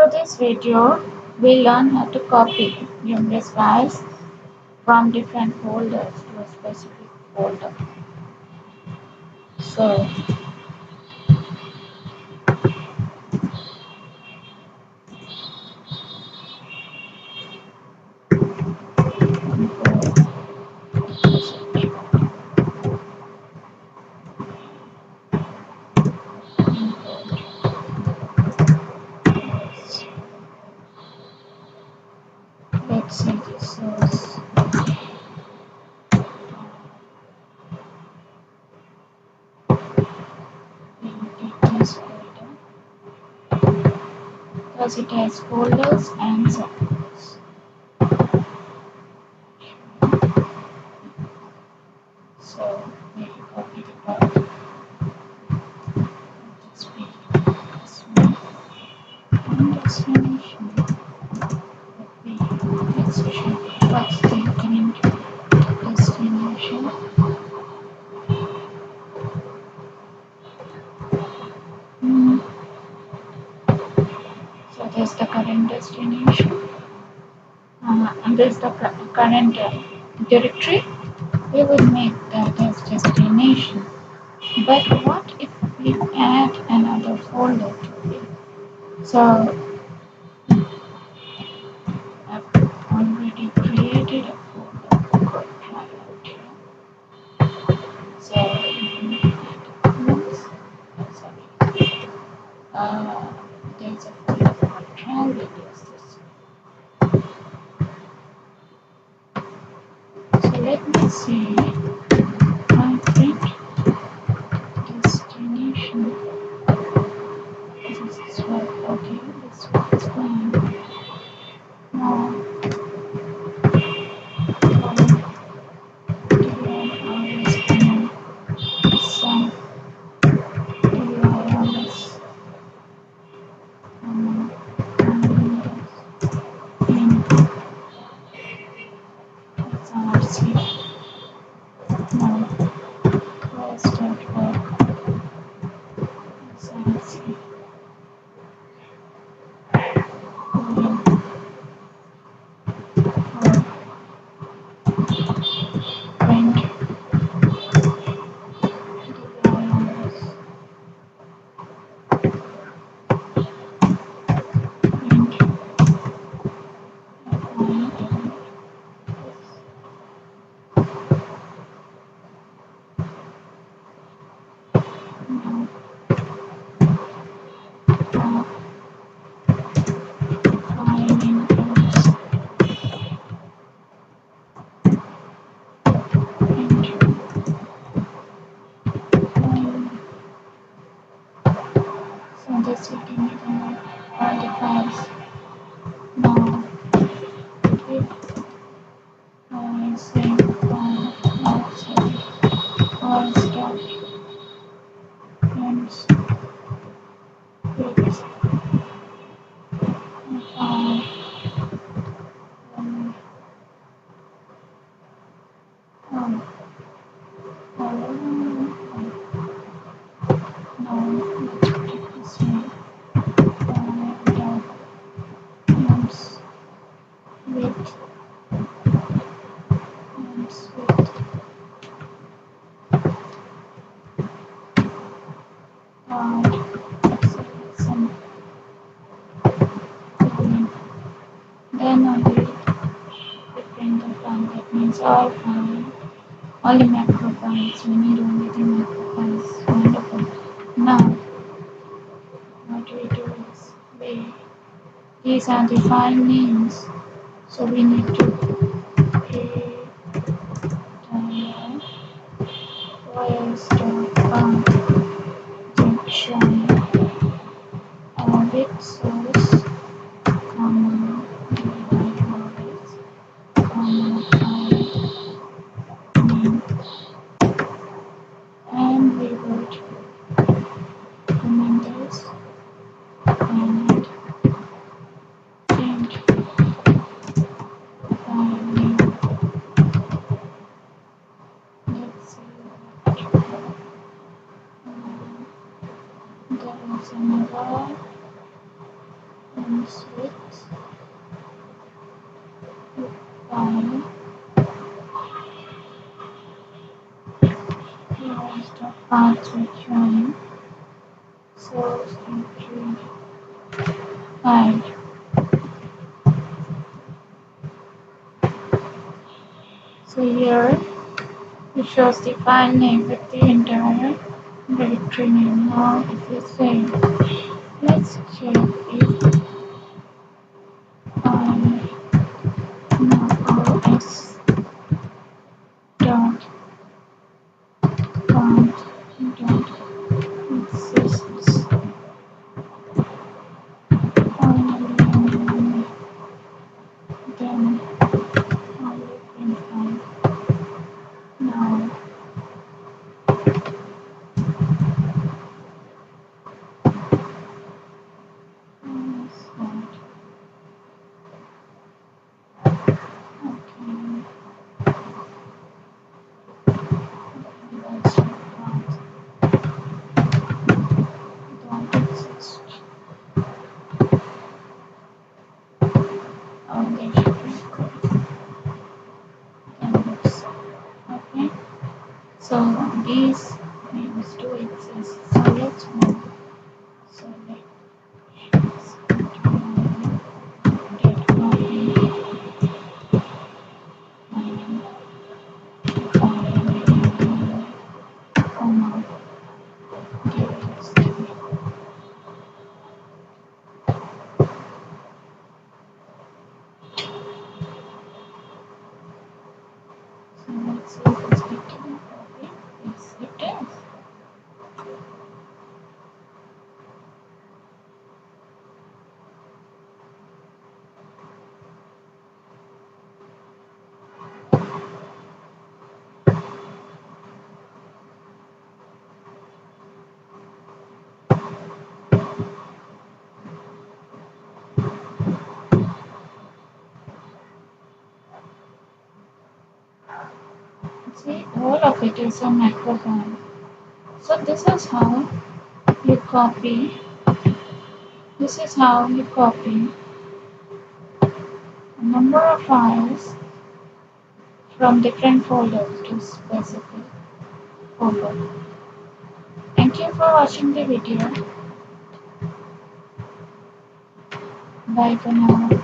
So this video we learn how to copy numerous files from different folders to a specific folder. So let's see this is this folder because it has folders and subfolders. So we will copy the file. Just be this one and destination. Let's show what's the current destination. Hmm. So there's the current destination. And this is the current directory. We will make that as destination. But what if we add another folder to it? So I've already created a folder called trial here. So sorry, there's a folder called trial videos. So let me see my print destination. This is what, okay, this was fine. Now, some DIRs in SRC. Now, let's start work SRC. Print DIRs. Print so this will give me all the files. Now, if I say file outside all stuff and fix file um, now let's put it this way. Documents with some then I will print the file. That means all the macro files. We need only the macro files. Wonderful. Now what we do is these are the file names. So we need to create files.path junction with source comma file name, and we would comment this and print file name. Let's see there is another 6 5. Here is the path we join. So 3, 5. So here it shows the file name with the entire directory name. Now if we say, let's check if I now os dot count dot exists finally, then only print file. Now that. Okay, let's check out don't exist. Oh, there should be index. Okay, so these names do exist. So let's move. So let's get copy and comma direct. So let's see if it's getting copy. Yes, it is. See, all of it is a macro file. So you copy. This is how you copy a number of files from different folders to specific folder. Thank you for watching the video. Bye for now.